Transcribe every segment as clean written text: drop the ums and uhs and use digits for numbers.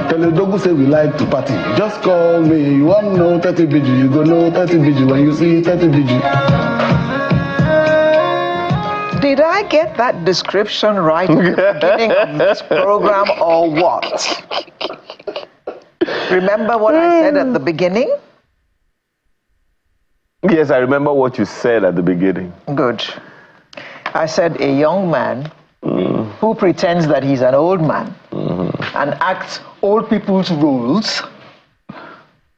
Teledogu say we like to party. Just call me. You want to know 30 BG? You go know 30 BG when you see 30 BG. Did I get that description right at the beginning of this program or what? Remember what I said at the beginning? Yes, I remember what you said at the beginning. Good. I said a young man who pretends that he's an old man and acts old people's roles.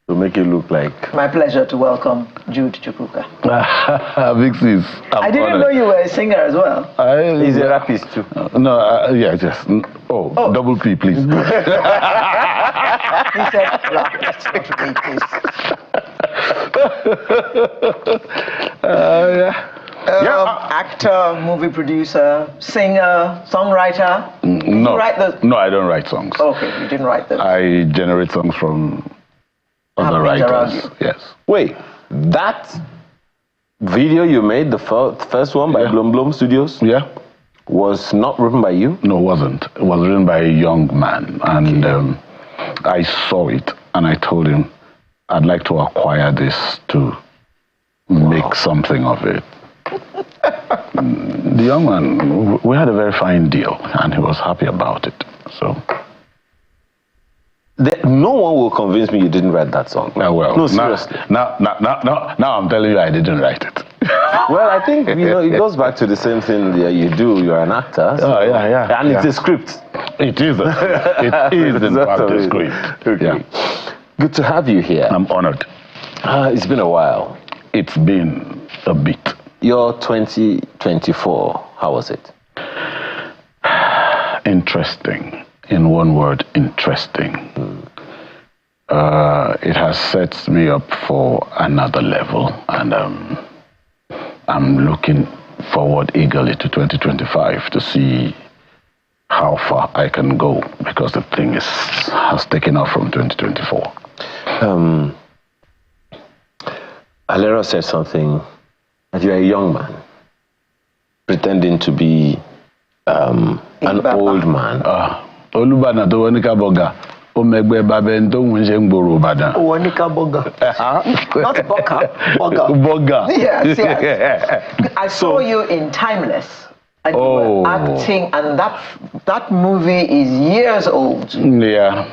To make it look like... My pleasure to welcome Jude Chukwuka. Vixis, I didn't know you were a singer as well. He's a rapist too. Yeah, just... Oh, double P, please. He said rapist, not rapist. Actor, movie producer, singer, songwriter. No, no, I don't write songs. Okay, you didn't write them. I generate songs from other writers. Yes. Wait, that video you made, the first one by Blum Blum Studios, was not written by you? No, it wasn't. It was written by a young man, and I saw it, and I told him I'd like to acquire this to make something of it. The young man, we had a very fine deal, and he was happy about it. So. No one will convince me you didn't write that song. Well, no, seriously. Now I'm telling you I didn't write it. Well, I think it goes back to the same thing that you do. You're an actor. So, and it's a script. It is. It is in fact a script. Okay. Yeah. Good to have you here. I'm honored. It's been a while. It's been a bit. Your 2024, how was it? Interesting. In one word, interesting. It has set me up for another level, and I'm looking forward eagerly to 2025 to see how far I can go, because the thing has taken off from 2024. Alera said something, that you're a young man, pretending to be an old man. Olubana to Wonika Boga. Omegbe Baben to Munjengboro Badan. Wonika Boga. Not Boga. Boga. Boga. Yes. I saw you in Timeless. And you were acting, and that movie is years old. Yeah.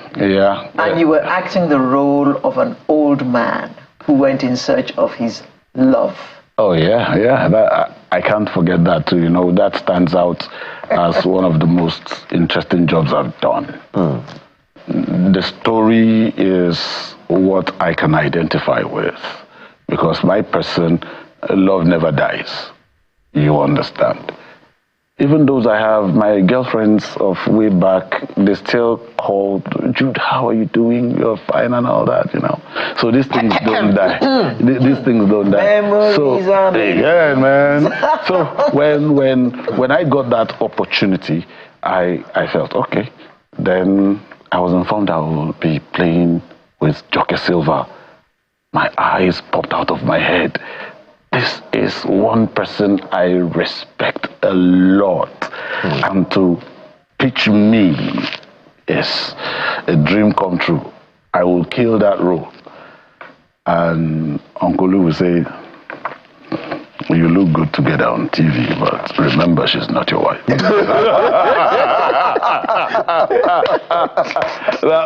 And you were acting the role of an old man who went in search of his love. Oh yeah. I can't forget that too. You know, that stands out as one of the most interesting jobs I've done. The story is what I can identify with, because my person, love never dies. You understand? Even those I have, my girlfriends of way back, they still call, Jude, how are you doing? You're fine and all that, you know. So these things don't die. These things don't die. So, yeah, man. So when I got that opportunity, I felt, okay. Then I was informed I will be playing with Joke Silva. My eyes popped out of my head. This is one person I respect a lot. And to pitch me is a dream come true. I will kill that role. And Uncle Lou will say, you look good together on TV, but remember, she's not your wife. That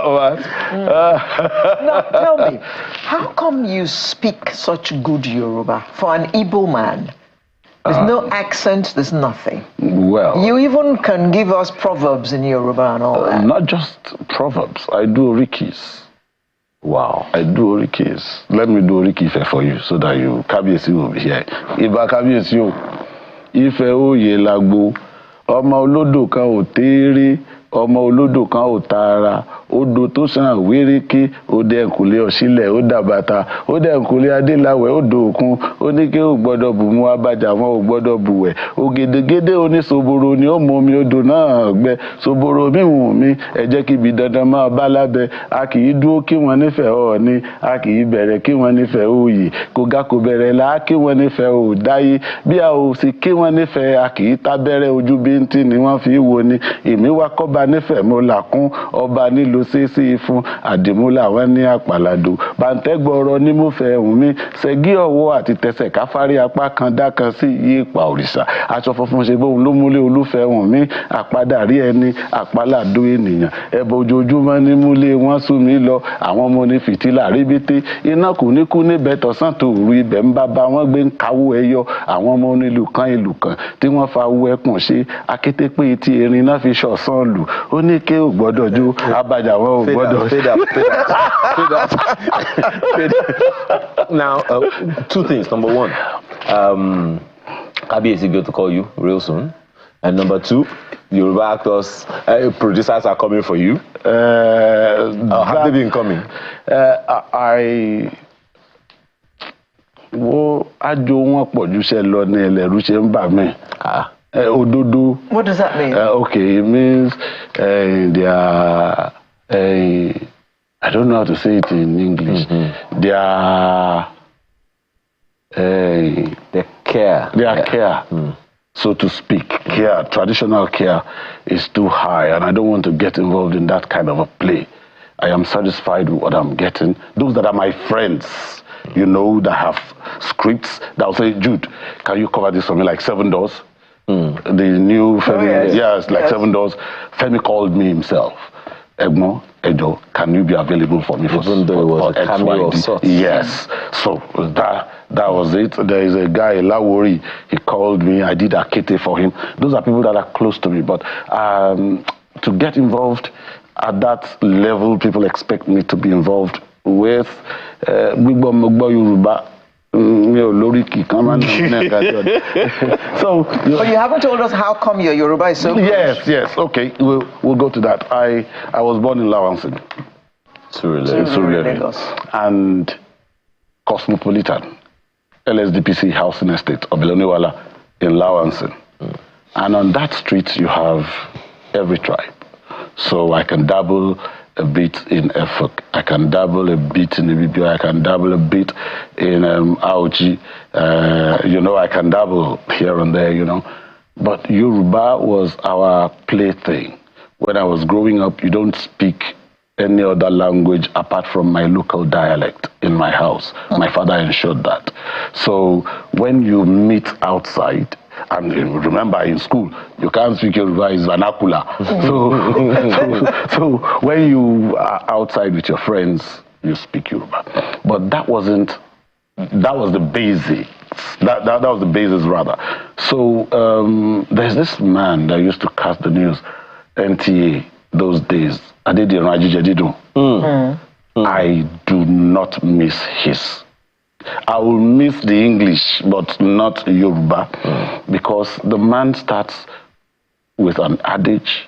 one. Now, tell me, how come you speak such good Yoruba for an Igbo man? There's no accent, there's nothing. Well, you even can give us proverbs in Yoruba and all that. Not just proverbs, I do orikis. Wow, I do orikis. Let me do orikife for you so that you, Kabiyesi will be here. Iba Kabiyesi o, Ife oye lagbo, ọmọ olódò kan ò téré, ọmọ olódò kan ò tààrà, odò tó sàn wéréké, ó dẹ̀kùlé ọ̀sílẹ̀, ó dàbàtà, ó dẹ̀kùlé adéláwẹ̀, ó dòkun, ó ní kí ó gbọ́dọ̀ bù mú abájà wọn ò gbọ́dọ̀ bùwẹ̀, ògèdègèdè oníṣòboro ni ó mú omi odò náà gbẹ, ṣòboro mi wù mí, ẹ jẹ́ kí ibi dandan máa bá lábẹ́, a kì í dúró kí wọ́n nífẹ̀ẹ́ Ọọ̀ni, a kì í bẹ̀rẹ̀ kí wọ́n nífẹ̀ẹ́ Oyè, kò ga kò bẹ̀rẹ̀ là á kí wọ́n nífẹ̀ẹ́ Òdáyé, bí a ò sì kí wọ́n nífẹ̀ẹ́ a kì í tábẹ́rẹ́ ojú bíntín ni wọ́n fi wò ni, èmi wá kọ́ ọba nífẹ̀ẹ́ mo là kún ọba nílò ṣeéṣe fún àdìmúlà wọn ní àpàlàdò bàǹtẹ́gbọ̀rọ̀ ní mo fẹ́ hùn mí ṣẹ́gi ọwọ́ àti tẹsẹ̀ káfárí apá kan dákan sí yípa òrìṣà aṣọ funfun ṣe bóun ló múlé olúfẹ́ hùn mí àpádàrí ẹni àpálàdó ènìyàn ẹbọ ojoojúmọ́ ní múlé wọn sún mi lọ àwọn ọmọ ní fìtílà rébété iná kò ní kú níbẹ̀ tọ̀sán tòru ibẹ̀ ń bàbá wọn gbé ń kawó ẹyọ àwọn ọmọ onílù kan tí wọ́n fa owó ẹkùn ṣe akété pé etí erin náà fi ṣọ̀sán lù ó ní ké ò gbọ́dọ̀ jó abàjà wọn ò gbọ́dọ̀. Now, two things. Number one, Kabiyesi going to call you real soon, and number two, Yoruba actors, producers are coming for you. Have they been coming? Wo ajo wọn pọ̀jù ṣe lọ ní ẹlẹ́rú ṣe ń bà mí. Òdodo. What does that mean? Okay, it means they are. I don't know how to say it in English. They are. They care. They are care. So to speak, care, traditional care is too high, and I don't want to get involved in that kind of a play. I am satisfied with what I'm getting. Those that are my friends, you know, that have scripts, they'll say, Jude, can you cover this for me like $7? The new Femi, yes, like $7. Femi called me himself. Egmo, Edo, can you be available for me for a cameo of sorts? Yes. So that was it. There is a guy, Lawori, he called me. I did Akete for him. Those are people that are close to me. But to get involved at that level, people expect me to be involved with Yoruba. So, but you haven't told us how come your Yoruba is so good. Yes. Okay, we'll go to that. I was born in Lawansin, Surulere, and Cosmopolitan, LSDPC housing estate of Iloniwala in Lawansin. And on that street, you have every tribe. So I can dabble a bit in Efuk, I can dabble a bit in Ibibio, I can dabble a bit in Auchi, I can dabble here and there, But Yoruba was our plaything. When I was growing up, you don't speak any other language apart from my local dialect in my house. My father ensured that. So when you meet outside, and remember, in school, you can't speak Yoruba, it's vernacular. So when you are outside with your friends, you speak Yoruba. But that was the basics. That was the basis, rather. So there's this man that used to cast the news, NTA, those days. I do not miss his. I will miss the English, but not Yoruba, because the man starts with an adage.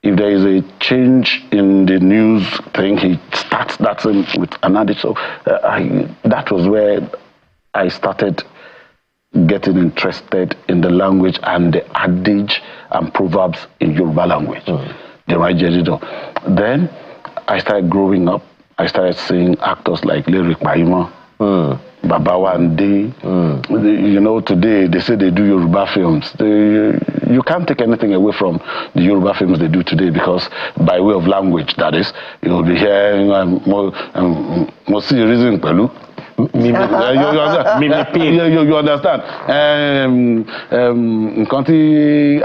If there is a change in the news thing, he starts that with an adage. So that was where I started getting interested in the language and the adage and proverbs in Yoruba language. Then I started growing up. I started seeing actors like Lyric Maima, Baba Wande. Today they say they do Yoruba films. You can't take anything away from the Yoruba films they do today, because by way of language, that is, you'll be hearing most reason Pelu. You understand?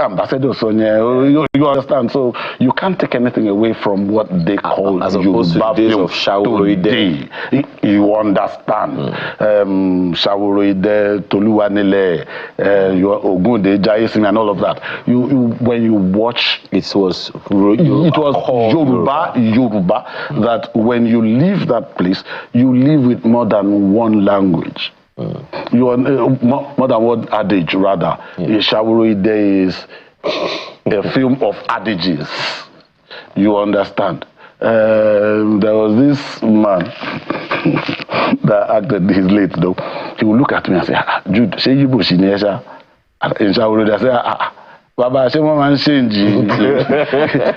Ambassador Sonia, you understand? So you can't take anything away from what they call as opposed to the days of today. You understand? Shaworoide, Toluwanile, Ogunde, Jaisin, and all of that. When you watch, it was Yoruba, that when you leave that place, you live with more than one language. You are more than one adage, rather. Shaworoide is a film of adages. You understand? There was this man that acted, he's late though. He would look at me and say, Jude, say you bush in Asia. In Shaworoide, I say, Baba,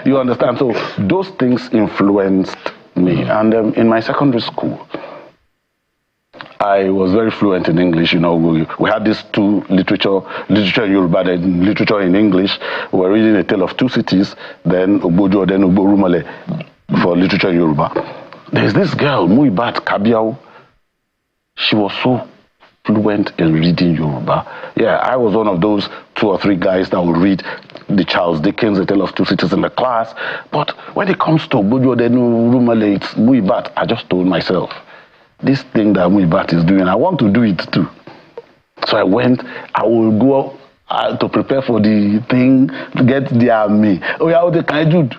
you understand? So those things influenced me. And in my secondary school, I was very fluent in English. You know, we had these two literature in Yoruba, then literature in English. We were reading A Tale of Two Cities, then Obojo, then Oborumale for literature in Yoruba. There's this girl, Muibat Kabiao. She was so fluent in reading Yoruba. Yeah, I was one of those 2 or 3 guys that would read the Charles Dickens, The Tale of Two Cities in the class. But when it comes to Obojo, then Orumale, it's Muibat, I just told myself, this thing that Muibat is doing, I want to do it too. So I will go to prepare for the thing, to get the army. Oh yeah, okay, can I do?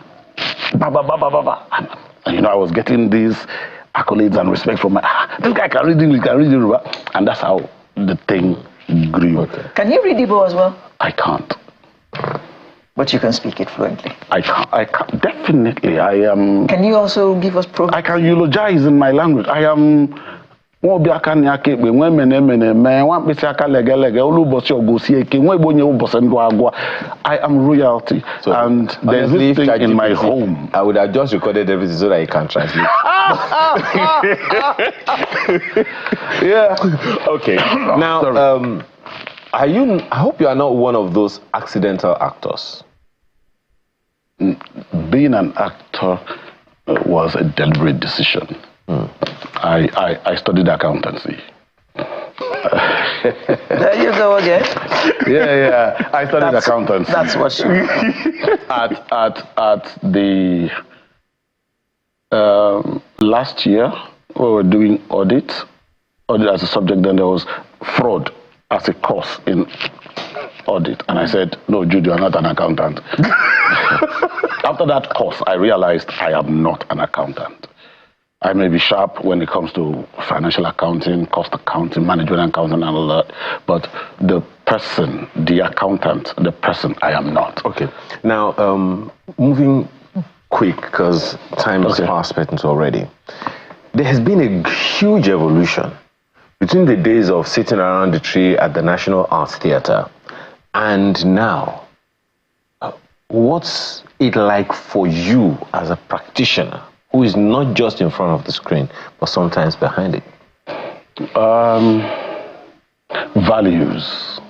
And you know, I was getting these accolades and respect from this guy can read English, can read Yoruba. And that's how the thing grew. Okay. Can you read Igbo as well? I can't. But you can speak it fluently. I can't. Definitely, I am. Can you also give us proof? I can eulogize in my language. I am. I am royalty. So and there's this thing in my home. I would have just recorded everything so that you can translate. Yeah. Okay. Now, I hope you are not one of those accidental actors. Being an actor was a deliberate decision. I studied accountancy. There you go again. Yeah. I studied accountancy. That's what she at the last year we were doing audit as a subject. Then there was fraud as a course in audit, and I said, "No, Jude, you are not an accountant." After that course, I realized I am not an accountant. I may be sharp when it comes to financial accounting, cost accounting, management accounting, and all that. But the person, the accountant, the person, I am not. Okay. Now, moving quick, because time is fast spent already. There has been a huge evolution between the days of sitting around the tree at the National Arts Theatre and now. What's it like for you as a practitioner who is not just in front of the screen, but sometimes behind it? Values.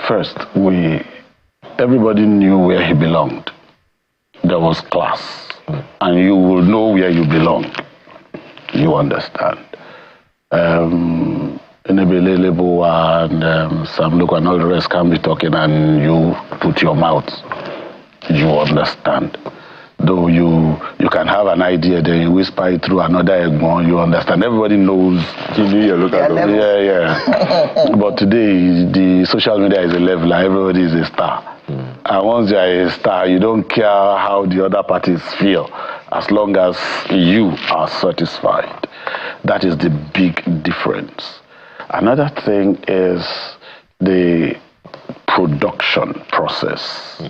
First, everybody knew where he belonged. There was class. And you will know where you belong. You understand. Enebelelebo and Sam Luke and all the rest can be talking and you put your mouth. You understand. Though you can have an idea, then you whisper it through another egg, you understand. Everybody knows. Yeah. But today, the social media is a leveler. Everybody is a star. And once you are a star, you don't care how the other parties feel, as long as you are satisfied. That is the big difference. Another thing is the production process.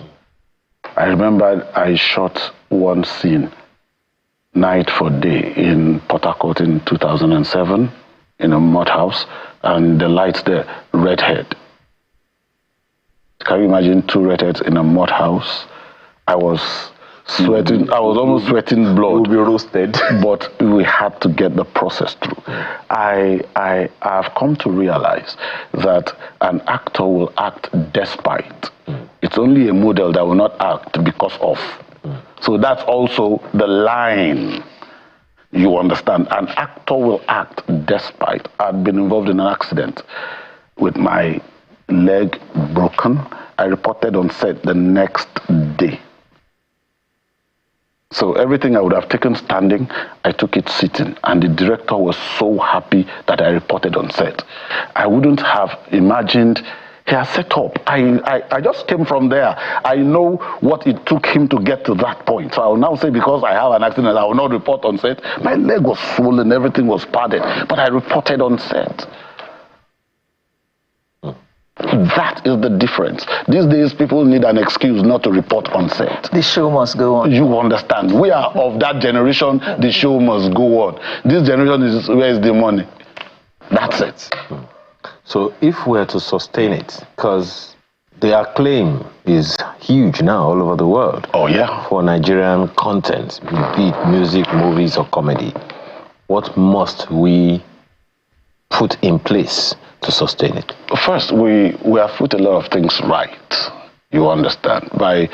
I remember I shot one scene, Night for Day, in Port Harcourt in 2007, in a mud house, and the lights there, redhead. Can you imagine 2 redheads in a mud house? I was sweating, I was almost sweating blood. You'll be roasted. But we had to get the process through. I have come to realize that an actor will act despite. It's only a model that will not act because of. So that's also the line. You understand? An actor will act despite. I'd been involved in an accident with my leg broken. I reported on set the next day. So everything I would have taken standing, I took it sitting. And the director was so happy that I reported on set. I wouldn't have imagined he has set up. I just came from there. I know what it took him to get to that point. So I will now say, because I have an accident, I will not report on set. My leg was swollen, everything was padded, but I reported on set. That is the difference. These days, people need an excuse not to report on set. The show must go on. You understand. We are of that generation, the show must go on. This generation is, where is the money? That's it. So if we're to sustain it, because the acclaim is huge now all over the world. Oh, yeah. For Nigerian content, be it music, movies, or comedy, what must we put in place to sustain it? First, we have put a lot of things right, you understand, by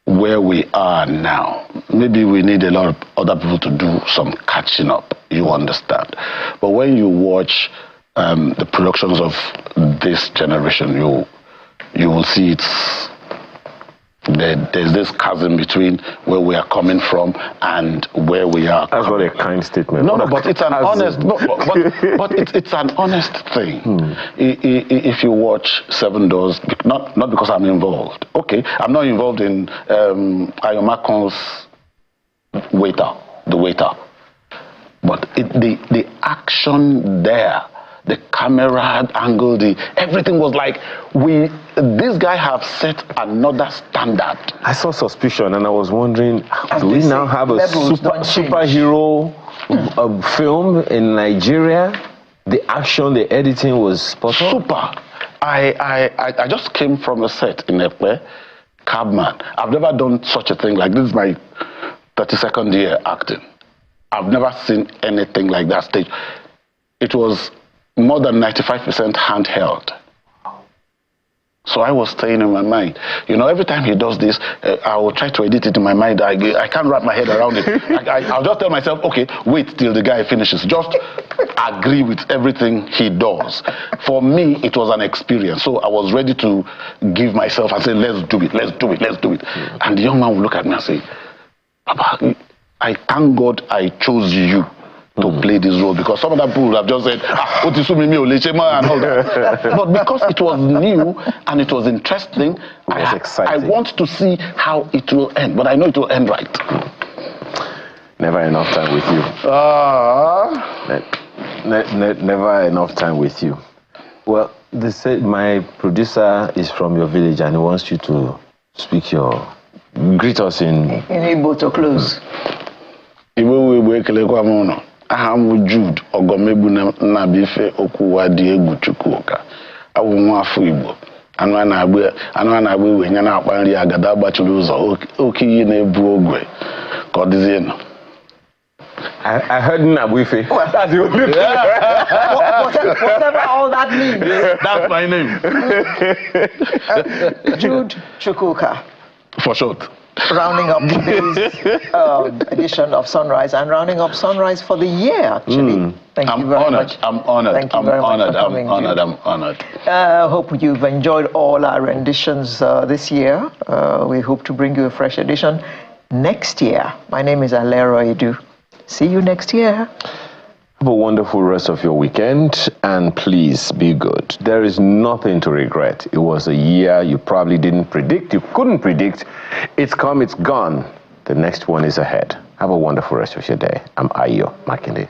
where we are now. Maybe we need a lot of other people to do some catching up, you understand. But when you watch the productions of this generation, you will see there's this chasm between where we are coming from and where we are. That's not a kind statement. No, but it's an honest. No, but it's an honest thing. If you watch Seven Doors, not because I'm involved. Okay, I'm not involved in Ayomakon's the waiter, but the action there. The camera angle, everything was like, this guy have set another standard. I saw Suspicion and I was wondering, do we now have a superhero film in Nigeria? The action, the editing was spot on. Super. I just came from a set in Ekpe, Cabman. I've never done such a thing. Like, this is my 32nd year acting. I've never seen anything like that stage. It was more than 95% handheld. So I was staying in my mind. You know, every time he does this, I will try to edit it in my mind. I can't wrap my head around it. I'll just tell myself, okay, wait till the guy finishes. Just agree with everything he does. For me, it was an experience. So I was ready to give myself and say, let's do it, let's do it, let's do it. And the young man would look at me and say, Papa, I thank God I chose you to play this role, because some other people would have just said, and all that. But because it was new and it was interesting, I want to see how it will end. But I know it will end right. Never enough time with you. Never enough time with you. Well, they said my producer is from your village and he wants you to greet us in Igbo to close. I'm Jude Chukwuka. Jude Chukwuka. I will want for Igbo. And when I will win an up and Yagada Bachuluza, okay, in a Brogwe. God is in. I heard Nabuife. Well, that's the only whatever all that means. That's my name. Jude Chukwuka. For short. Rounding up today's edition of Sunrise and rounding up Sunrise for the year, actually. Thank you very much. I'm honored. Thank you very much for coming, Jude. I'm honored. Hope you've enjoyed all our renditions this year. We hope to bring you a fresh edition next year. My name is Alero Edu. See you next year. Have a wonderful rest of your weekend, and please be good. There is nothing to regret. It was a year you probably didn't predict, you couldn't predict. It's come, it's gone. The next one is ahead. Have a wonderful rest of your day. I'm Ayo Makinde.